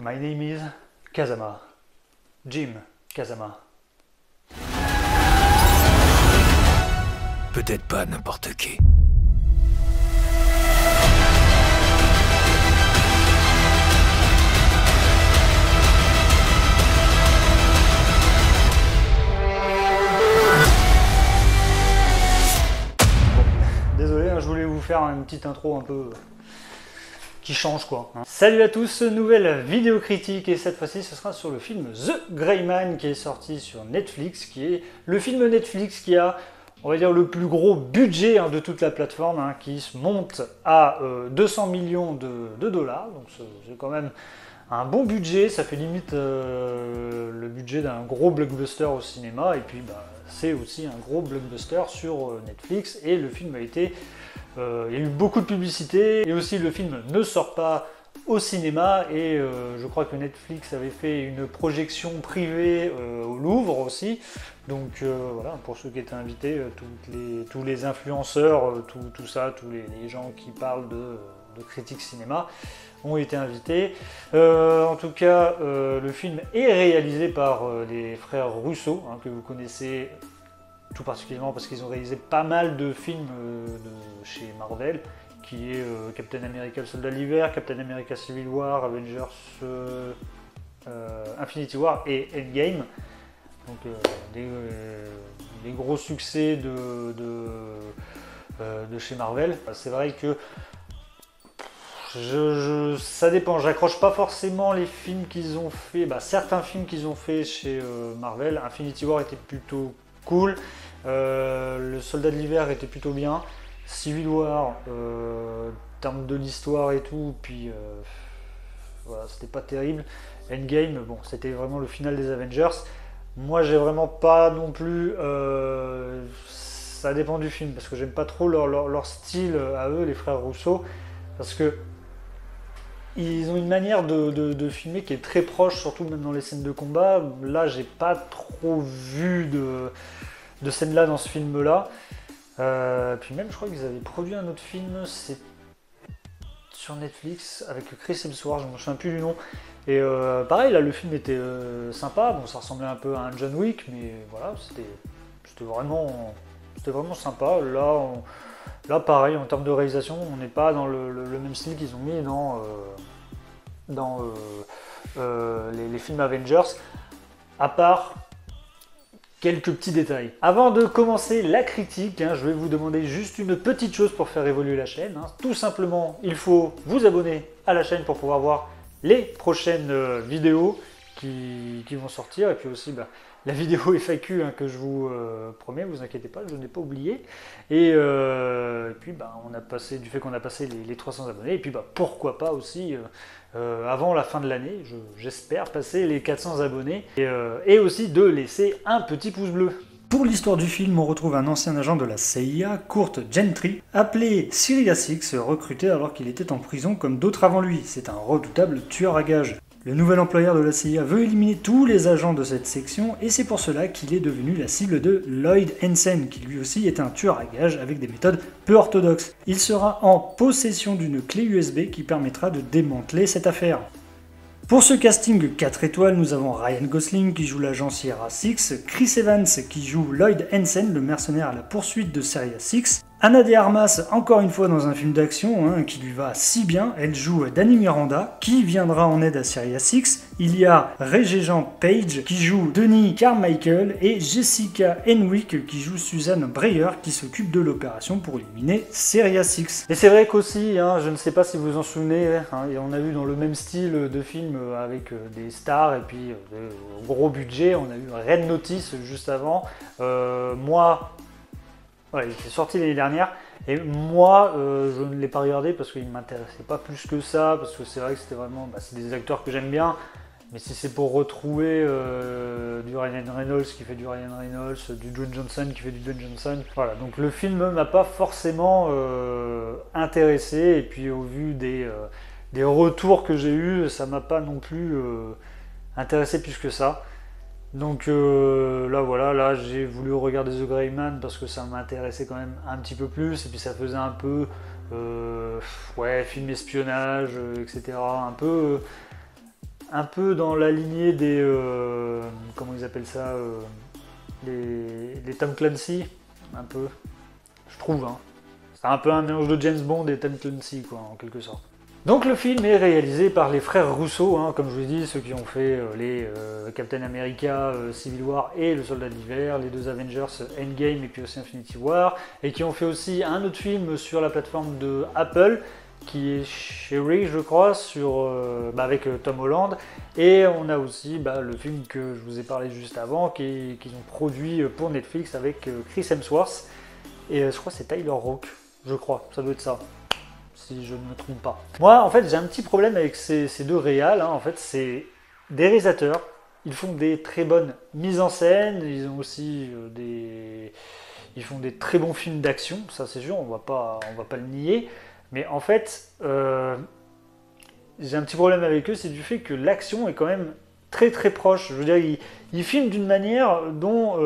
My name is Kazama. Jim Kazama. Peut-être pas n'importe qui. Désolé, je voulais vous faire une petite intro un peu qui change quoi. Salut à tous, nouvelle vidéo critique et cette fois-ci ce sera sur le film The Gray Man qui est sorti sur Netflix, qui est le film Netflix qui a, on va dire, le plus gros budget de toute la plateforme, qui se monte à 200 millions de dollars, donc c'est quand même un bon budget, ça fait limite le budget d'un gros blockbuster au cinéma, et puis c'est aussi un gros blockbuster sur Netflix, et le film a été... il y a eu beaucoup de publicité, et aussi le film ne sort pas au cinéma, et je crois que Netflix avait fait une projection privée au Louvre aussi, donc voilà, pour ceux qui étaient invités, tous les influenceurs, tout ça, tous les gens qui parlent de critiques cinéma, ont été invités. En tout cas, le film est réalisé par les frères Russo, que vous connaissez tout particulièrement parce qu'ils ont réalisé pas mal de films chez Marvel, qui est Captain America le Soldat de l'Hiver, Captain America Civil War, Avengers Infinity War et Endgame. Donc des gros succès de chez Marvel. C'est vrai que ça dépend, j'accroche pas forcément les films qu'ils ont fait, certains films qu'ils ont fait chez Marvel. Infinity War était plutôt cool, le Soldat de l'Hiver était plutôt bien, Civil War, en termes de l'histoire et tout, puis voilà, c'était pas terrible. Endgame, bon, c'était vraiment le final des Avengers. Moi j'ai vraiment pas non plus, ça dépend du film, parce que j'aime pas trop leur style à eux, les frères Russo, parce que ils ont une manière de filmer qui est très proche, surtout même dans les scènes de combat. Là, j'ai pas trop vu de scènes là dans ce film-là. Puis même, je crois qu'ils avaient produit un autre film, c'est sur Netflix, avec Chris Hemsworth, je ne me souviens plus du nom. Et pareil, là, le film était sympa. Bon, ça ressemblait un peu à un John Wick, mais voilà, c'était vraiment sympa. Là, pareil, en termes de réalisation, on n'est pas dans le même style qu'ils ont mis dans les films Avengers, à part quelques petits détails. Avant de commencer la critique, je vais vous demander juste une petite chose pour faire évoluer la chaîne. Tout simplement, il faut vous abonner à la chaîne pour pouvoir voir les prochaines vidéos qui vont sortir, et puis aussi la vidéo FAQ que je vous promets, vous inquiétez pas, je n'ai pas oublié. Et puis on a passé, du fait qu'on a passé les 300 abonnés, et puis pourquoi pas aussi avant la fin de l'année, j'espère passer les 400 abonnés, et aussi de laisser un petit pouce bleu. Pour l'histoire du film, on retrouve un ancien agent de la CIA, Kurt Gentry, appelé Syria 6, recruté alors qu'il était en prison comme d'autres avant lui. C'est un redoutable tueur à gages. Le nouvel employeur de la CIA veut éliminer tous les agents de cette section, et c'est pour cela qu'il est devenu la cible de Lloyd Hansen, qui lui aussi est un tueur à gages avec des méthodes peu orthodoxes. Il sera en possession d'une clé USB qui permettra de démanteler cette affaire. Pour ce casting 4 étoiles, nous avons Ryan Gosling qui joue l'agent Sierra 6, Chris Evans qui joue Lloyd Hansen, le mercenaire à la poursuite de Sierra 6, Ana de Armas, encore une fois dans un film d'action qui lui va si bien, elle joue Dani Miranda, qui viendra en aide à Sierra 6. Il y a Regé-Jean Page qui joue Denis Carmichael et Jessica Henwick qui joue Suzanne Breyer qui s'occupe de l'opération pour éliminer Sierra 6. Et c'est vrai qu'aussi, je ne sais pas si vous vous en souvenez, et on a eu dans le même style de film avec des stars et puis de gros budget, on a eu Red Notice juste avant. Ouais, il était sorti l'année dernière, et moi je ne l'ai pas regardé parce qu'il ne m'intéressait pas plus que ça, parce que c'est vrai que c'était vraiment, c'est des acteurs que j'aime bien, mais si c'est pour retrouver du Ryan Reynolds qui fait du Ryan Reynolds, du Dwayne Johnson qui fait du Dwayne Johnson, voilà, donc le film ne m'a pas forcément intéressé, et puis au vu des retours que j'ai eus, ça m'a pas non plus intéressé plus que ça. Donc là voilà, là j'ai voulu regarder The Gray Man parce que ça m'intéressait quand même un petit peu plus, et puis ça faisait un peu film espionnage, etc. Un peu un peu dans la lignée des... comment ils appellent ça les Tom Clancy, un peu, je trouve. Hein. C'est un peu un mélange de James Bond et Tom Clancy, quoi, en quelque sorte. Donc le film est réalisé par les frères Russo, hein, comme je vous ai dit, ceux qui ont fait les Captain America, Civil War et le Soldat de l'Hiver, les deux Avengers Endgame et puis aussi Infinity War, et qui ont fait aussi un autre film sur la plateforme de Apple, qui est Sherry, je crois, avec Tom Holland. Et on a aussi le film que je vous ai parlé juste avant, qu'ils ont produit pour Netflix avec Chris Hemsworth. Et je crois que c'est Tyler Rock, je crois, ça doit être ça, si je ne me trompe pas. Moi, en fait, j'ai un petit problème avec ces deux réals. Hein. En fait, c'est des réalisateurs. Ils font des très bonnes mises en scène. Ils ont aussi ils font des très bons films d'action. Ça, c'est sûr, on va pas le nier. Mais en fait, j'ai un petit problème avec eux, c'est du fait que l'action est quand même très très proche. Je veux dire, ils filment d'une manière dont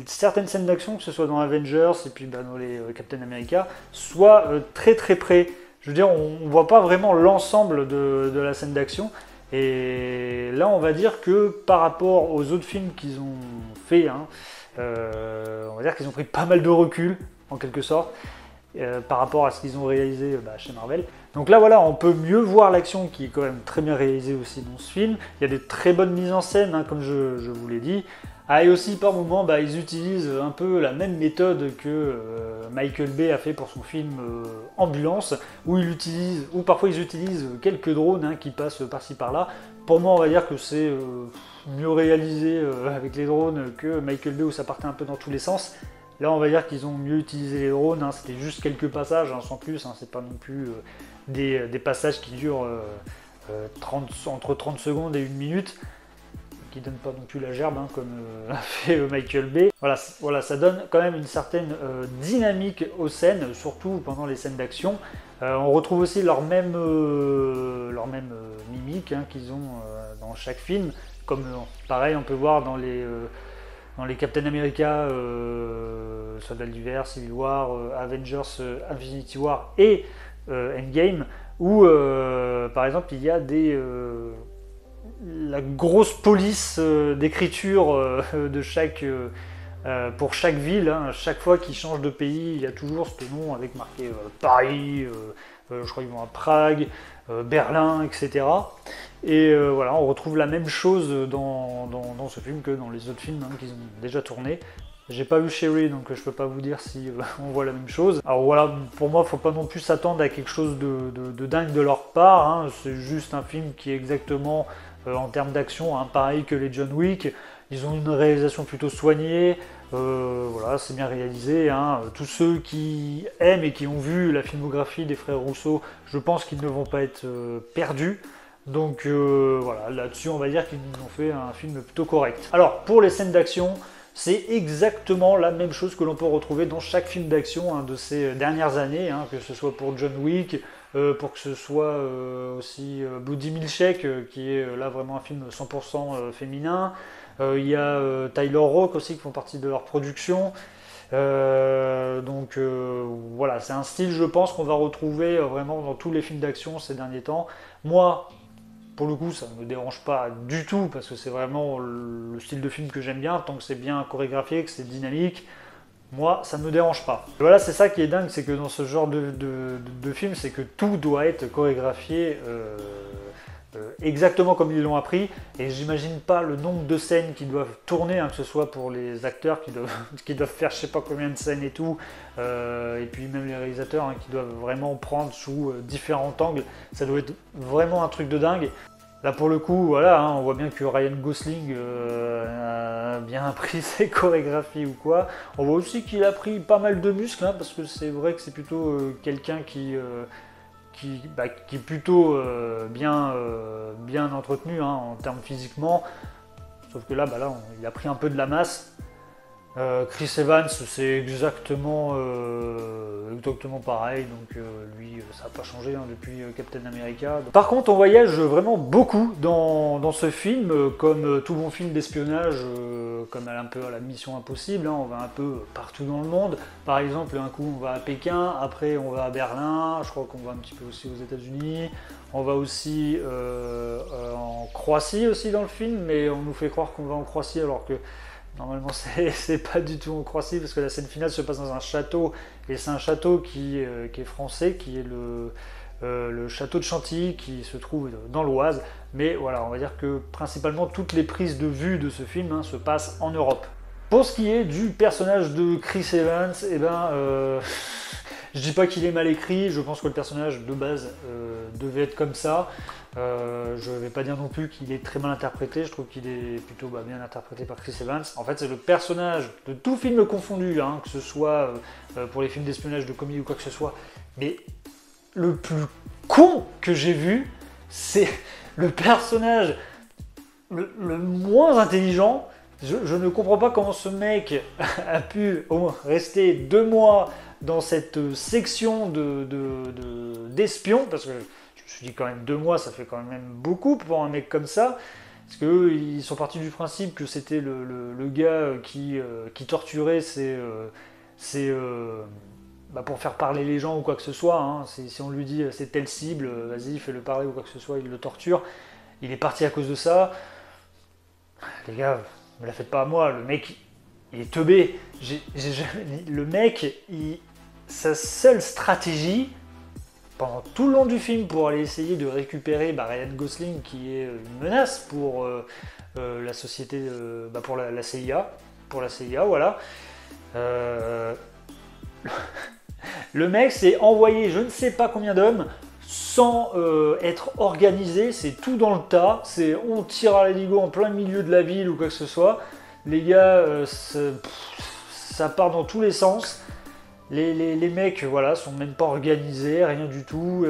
certaines scènes d'action, que ce soit dans Avengers et puis dans les Captain America, soient très très près. Je veux dire, on voit pas vraiment l'ensemble de la scène d'action. Et là, on va dire que par rapport aux autres films qu'ils ont fait, hein, on va dire qu'ils ont pris pas mal de recul, en quelque sorte, par rapport à ce qu'ils ont réalisé chez Marvel. Donc là, voilà, on peut mieux voir l'action qui est quand même très bien réalisée aussi dans ce film. Il y a des très bonnes mises en scène, hein, comme je vous l'ai dit. Ah, et aussi, par moments, ils utilisent un peu la même méthode que Michael Bay a fait pour son film Ambulance, où parfois ils utilisent quelques drones hein, qui passent par-ci par-là. Pour moi, on va dire que c'est mieux réalisé avec les drones que Michael Bay, où ça partait un peu dans tous les sens. Là, on va dire qu'ils ont mieux utilisé les drones, hein. C'était juste quelques passages, hein, sans plus, hein. C'est pas non plus des passages qui durent entre 30 secondes et 1 minute, qui ne donnent pas non plus la gerbe, hein, comme a fait Michael Bay. Voilà, ça donne quand même une certaine dynamique aux scènes, surtout pendant les scènes d'action. On retrouve aussi leur même mimique hein, qu'ils ont dans chaque film, comme pareil, on peut voir dans les Captain America, Soldat de l'Hiver, Civil War, Avengers, Infinity War et Endgame, où par exemple il y a la grosse police d'écriture pour chaque ville. Hein. Chaque fois qu'ils changent de pays, il y a toujours ce nom avec marqué Paris, je crois qu'ils vont à Prague, Berlin, etc. Et voilà, on retrouve la même chose dans ce film que dans les autres films hein, qu'ils ont déjà tournés. J'ai pas vu Sherry, donc je peux pas vous dire si on voit la même chose. Alors voilà, pour moi, faut pas non plus s'attendre à quelque chose de dingue de leur part. Hein. C'est juste un film qui est exactement, en termes d'action, hein, pareil que les John Wick. Ils ont une réalisation plutôt soignée. Voilà, c'est bien réalisé. Hein. Tous ceux qui aiment et qui ont vu la filmographie des frères Russo, je pense qu'ils ne vont pas être perdus. Donc voilà, là-dessus on va dire qu'ils nous ont fait un film plutôt correct. Alors pour les scènes d'action, c'est exactement la même chose que l'on peut retrouver dans chaque film d'action hein, de ces dernières années, hein, que ce soit pour John Wick, pour que ce soit aussi Bloody Milkshake, qui est là vraiment un film 100% féminin. Il y a Tyler Rock aussi qui font partie de leur production. Donc voilà, c'est un style je pense qu'on va retrouver vraiment dans tous les films d'action ces derniers temps. Moi, pour le coup, ça ne me dérange pas du tout parce que c'est vraiment le style de film que j'aime bien, tant que c'est bien chorégraphié, que c'est dynamique. Moi, ça ne me dérange pas. Et voilà, c'est ça qui est dingue, c'est que dans ce genre de film, c'est que tout doit être chorégraphié exactement comme ils l'ont appris. Et j'imagine pas le nombre de scènes qui doivent tourner, hein, que ce soit pour les acteurs qui doivent faire je sais pas combien de scènes et tout, et puis même les réalisateurs hein, qui doivent vraiment prendre sous différents angles. Ça doit être vraiment un truc de dingue. Là pour le coup, voilà, hein, on voit bien que Ryan Gosling a bien appris ses chorégraphies ou quoi. On voit aussi qu'il a pris pas mal de muscles, hein, parce que c'est vrai que c'est plutôt quelqu'un qui est plutôt bien entretenu hein, en termes physiquement. Sauf que là, il a pris un peu de la masse. Chris Evans, c'est exactement pareil, donc lui, ça n'a pas changé hein, depuis Captain America. Par contre, on voyage vraiment beaucoup dans ce film, comme tout bon film d'espionnage, comme un peu à la Mission Impossible, hein, on va un peu partout dans le monde. Par exemple, un coup on va à Pékin, après on va à Berlin, je crois qu'on va un petit peu aussi aux États-Unis. On va aussi en Croatie aussi dans le film, mais on nous fait croire qu'on va en Croatie alors que normalement, c'est pas du tout en Croatie parce que la scène finale se passe dans un château et c'est un château qui est français, qui est le château de Chantilly qui se trouve dans l'Oise. Mais voilà, on va dire que principalement toutes les prises de vue de ce film hein, se passent en Europe. Pour ce qui est du personnage de Chris Evans, eh ben, je dis pas qu'il est mal écrit, je pense que le personnage de base devait être comme ça. Je vais pas dire non plus qu'il est très mal interprété, je trouve qu'il est plutôt bien interprété par Chris Evans. En fait, c'est le personnage de tout film confondu, hein, que ce soit pour les films d'espionnage, de comédie ou quoi que ce soit. Mais le plus con que j'ai vu, c'est le personnage le moins intelligent. Je ne comprends pas comment ce mec a pu rester 2 mois dans cette section d'espions, parce que je me suis dit quand même 2 mois, ça fait quand même beaucoup pour un mec comme ça, parce qu'ils sont partis du principe que c'était le gars qui torturait pour faire parler les gens ou quoi que ce soit, hein. Si on lui dit c'est telle cible, vas-y fais-le parler ou quoi que ce soit, il le torture. Il est parti à cause de ça. Les gars, me la faites pas à moi, le mec il est teubé. Le mec, sa seule stratégie pendant tout le long du film pour aller essayer de récupérer Ryan Gosling qui est une menace pour la société, pour la CIA, voilà. Le mec s'est envoyé je ne sais pas combien d'hommes sans être organisé, c'est tout dans le tas, on tire à l'hélico en plein milieu de la ville ou quoi que ce soit. Les gars, ça part dans tous les sens. Les mecs, voilà, sont même pas organisés, rien du tout.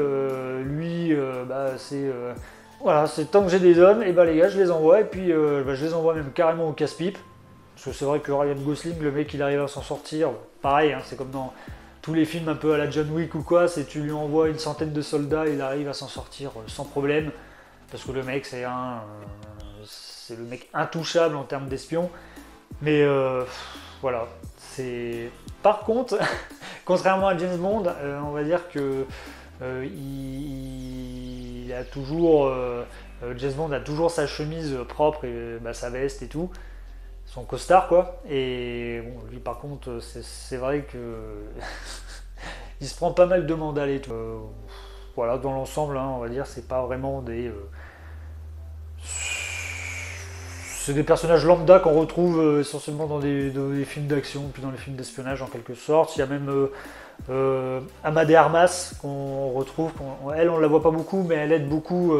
Voilà, c'est tant que j'ai des hommes, et les gars, je les envoie, et puis je les envoie même carrément au casse-pipe. Parce que c'est vrai que Ryan Gosling, le mec, il arrive à s'en sortir. Pareil, hein, c'est comme dans tous les films un peu à la John Wick ou quoi, c'est tu lui envoies une centaine de soldats, il arrive à s'en sortir sans problème. Parce que le mec, c'est le mec intouchable en termes d'espion. Mais voilà, par contre, contrairement à James Bond, on va dire que il a toujours James Bond a toujours sa chemise propre et sa veste et tout, son costard quoi. Et bon, lui par contre, c'est vrai que il se prend pas mal de mandales et tout. Voilà, dans l'ensemble, hein, on va dire, c'est pas vraiment c'est des personnages lambda qu'on retrouve essentiellement dans des films d'action, puis dans les films d'espionnage en quelque sorte. Il y a même Ama de Armas qu'on retrouve. Elle, on la voit pas beaucoup, mais elle aide beaucoup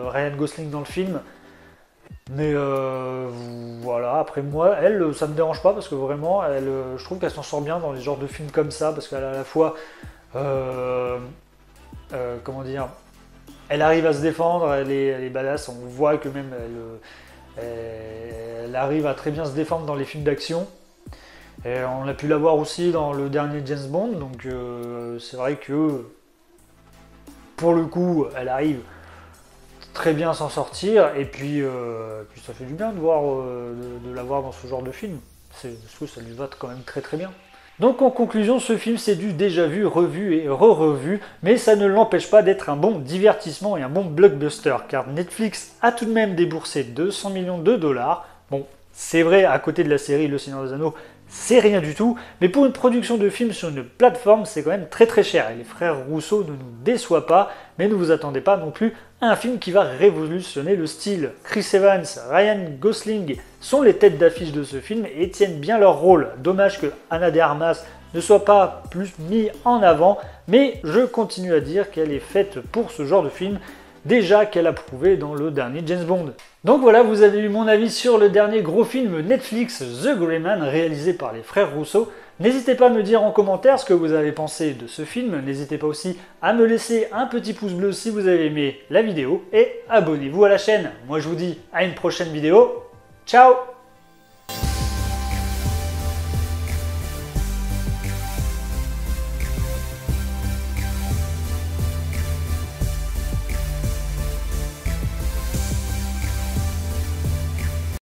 Ryan Gosling dans le film. Mais voilà, après moi, elle, ça me dérange pas parce que vraiment, je trouve qu'elle s'en sort bien dans les genres de films comme ça, parce qu'elle a à la fois, comment dire, elle arrive à se défendre, elle est badass, on voit que même elle arrive à très bien se défendre dans les films d'action. Et on a pu la voir aussi dans le dernier James Bond, donc c'est vrai que pour le coup, elle arrive très bien à s'en sortir, et puis ça fait du bien de la voir dans ce genre de film. Je trouve que ça lui va quand même très très bien. Donc en conclusion, ce film c'est du déjà vu, revu et re-revu, mais ça ne l'empêche pas d'être un bon divertissement et un bon blockbuster, car Netflix a tout de même déboursé 200 millions de dollars. Bon, c'est vrai, à côté de la série Le Seigneur des Anneaux, c'est rien du tout, mais pour une production de film sur une plateforme, c'est quand même très très cher. Et les frères Rousseau ne nous déçoivent pas, mais ne vous attendez pas non plus à un film qui va révolutionner le style. Chris Evans, Ryan Gosling sont les têtes d'affiche de ce film et tiennent bien leur rôle. Dommage que Ana de Armas ne soit pas plus mis en avant, mais je continue à dire qu'elle est faite pour ce genre de film, déjà qu'elle a prouvé dans le dernier James Bond. Donc voilà, vous avez eu mon avis sur le dernier gros film Netflix, The Gray Man, réalisé par les frères Rousseau. N'hésitez pas à me dire en commentaire ce que vous avez pensé de ce film. N'hésitez pas aussi à me laisser un petit pouce bleu si vous avez aimé la vidéo. Et abonnez-vous à la chaîne. Moi je vous dis à une prochaine vidéo. Ciao!